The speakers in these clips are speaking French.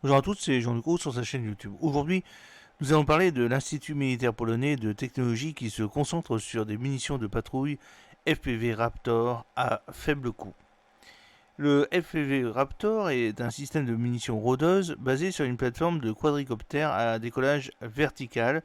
Bonjour à tous, c'est Jean-Luc Roux sur sa chaîne YouTube. Aujourd'hui, nous allons parler de l'Institut militaire polonais de technologie qui se concentre sur des munitions de patrouille FPV Raptor à faible coût. Le FPV Raptor est un système de munitions rôdeuses basé sur une plateforme de quadricoptère à décollage vertical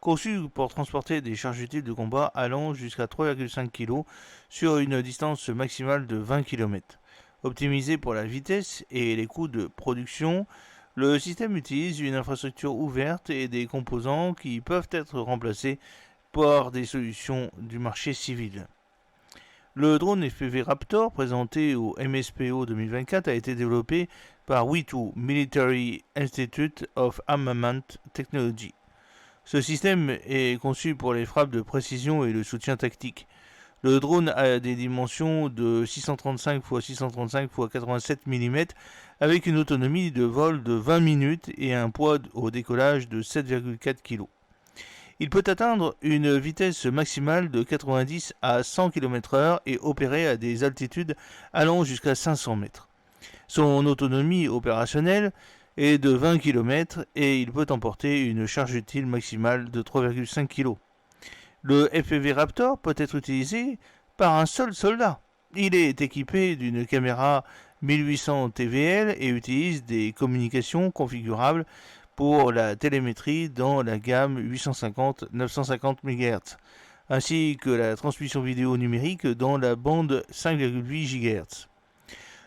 conçu pour transporter des charges utiles de combat allant jusqu'à 3,5 kg sur une distance maximale de 20 km. Optimisé pour la vitesse et les coûts de production, le système utilise une infrastructure ouverte et des composants qui peuvent être remplacés par des solutions du marché civil. Le drone FPV Raptor, présenté au MSPO 2024, a été développé par WITU, Military Institute of Armament Technology. Ce système est conçu pour les frappes de précision et le soutien tactique. Le drone a des dimensions de 635 x 635 x 87 mm avec une autonomie de vol de 20 minutes et un poids au décollage de 7,4 kg. Il peut atteindre une vitesse maximale de 90 à 100 km/h et opérer à des altitudes allant jusqu'à 500 mètres. Son autonomie opérationnelle est de 20 km et il peut emporter une charge utile maximale de 3,5 kg. Le FPV Raptor peut être utilisé par un seul soldat. Il est équipé d'une caméra 1800 TVL et utilise des communications configurables pour la télémétrie dans la gamme 850-950 MHz, ainsi que la transmission vidéo numérique dans la bande 5,8 GHz.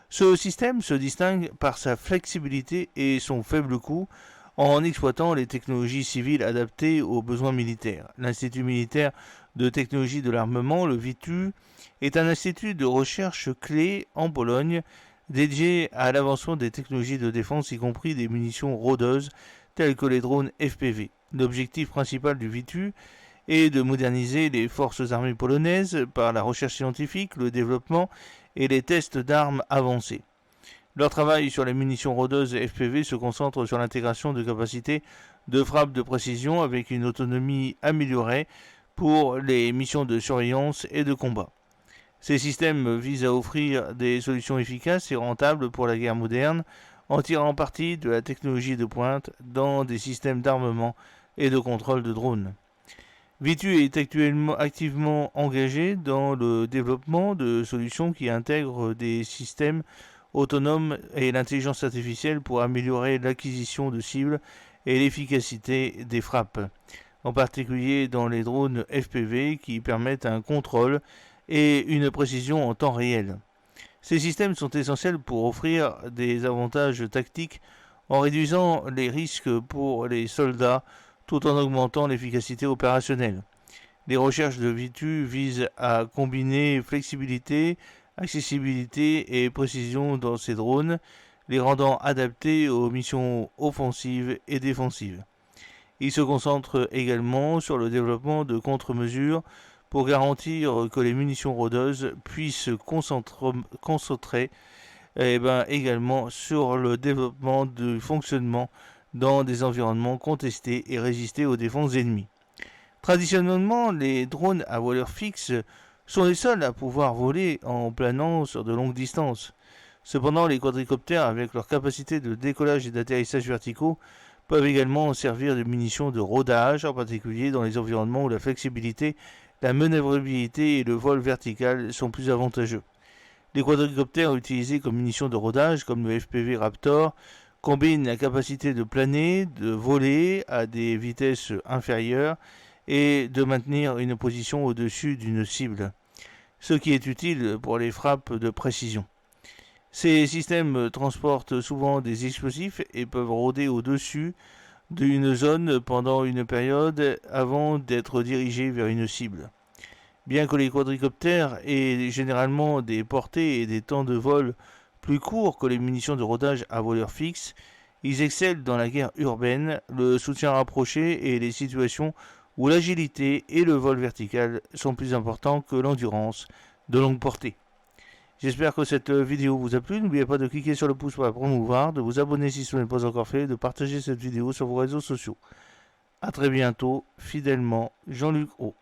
Ce système se distingue par sa flexibilité et son faible coût en exploitant les technologies civiles adaptées aux besoins militaires. L'Institut militaire de technologie de l'armement, le WITU, est un institut de recherche clé en Pologne dédié à l'avancement des technologies de défense, y compris des munitions rôdeuses telles que les drones FPV. L'objectif principal du WITU est de moderniser les forces armées polonaises par la recherche scientifique, le développement et les tests d'armes avancées. Leur travail sur les munitions rôdeuses FPV se concentre sur l'intégration de capacités de frappe de précision avec une autonomie améliorée pour les missions de surveillance et de combat. Ces systèmes visent à offrir des solutions efficaces et rentables pour la guerre moderne en tirant parti de la technologie de pointe dans des systèmes d'armement et de contrôle de drones. WITU est activement engagé dans le développement de solutions qui intègrent des systèmes autonomes et l'intelligence artificielle pour améliorer l'acquisition de cibles et l'efficacité des frappes, en particulier dans les drones FPV qui permettent un contrôle et une précision en temps réel. Ces systèmes sont essentiels pour offrir des avantages tactiques en réduisant les risques pour les soldats tout en augmentant l'efficacité opérationnelle. Les recherches de WITU visent à combiner flexibilité, accessibilité et précision dans ces drones, les rendant adaptés aux missions offensives et défensives. Il se concentre également sur le développement de contre-mesures pour garantir que les munitions rôdeuses puissent concentrer également sur le développement du fonctionnement dans des environnements contestés et résister aux défenses ennemies. Traditionnellement, les drones à voilure fixe sont les seuls à pouvoir voler en planant sur de longues distances. Cependant, les quadricoptères, avec leur capacité de décollage et d'atterrissage verticaux, peuvent également servir de munitions de rodage, en particulier dans les environnements où la flexibilité, la manœuvrabilité et le vol vertical sont plus avantageux. Les quadricoptères utilisés comme munitions de rodage, comme le FPV Raptor, combinent la capacité de planer, de voler à des vitesses inférieures et de maintenir une position au-dessus d'une cible, ce qui est utile pour les frappes de précision. Ces systèmes transportent souvent des explosifs et peuvent rôder au-dessus d'une zone pendant une période avant d'être dirigés vers une cible. Bien que les quadricoptères aient généralement des portées et des temps de vol plus courts que les munitions de rodage à voilure fixe, ils excellent dans la guerre urbaine, le soutien rapproché et les situations où l'agilité et le vol vertical sont plus importants que l'endurance de longue portée. J'espère que cette vidéo vous a plu. N'oubliez pas de cliquer sur le pouce pour la promouvoir, de vous abonner si ce n'est pas encore fait, de partager cette vidéo sur vos réseaux sociaux. A très bientôt, fidèlement, Jean-Luc Roux.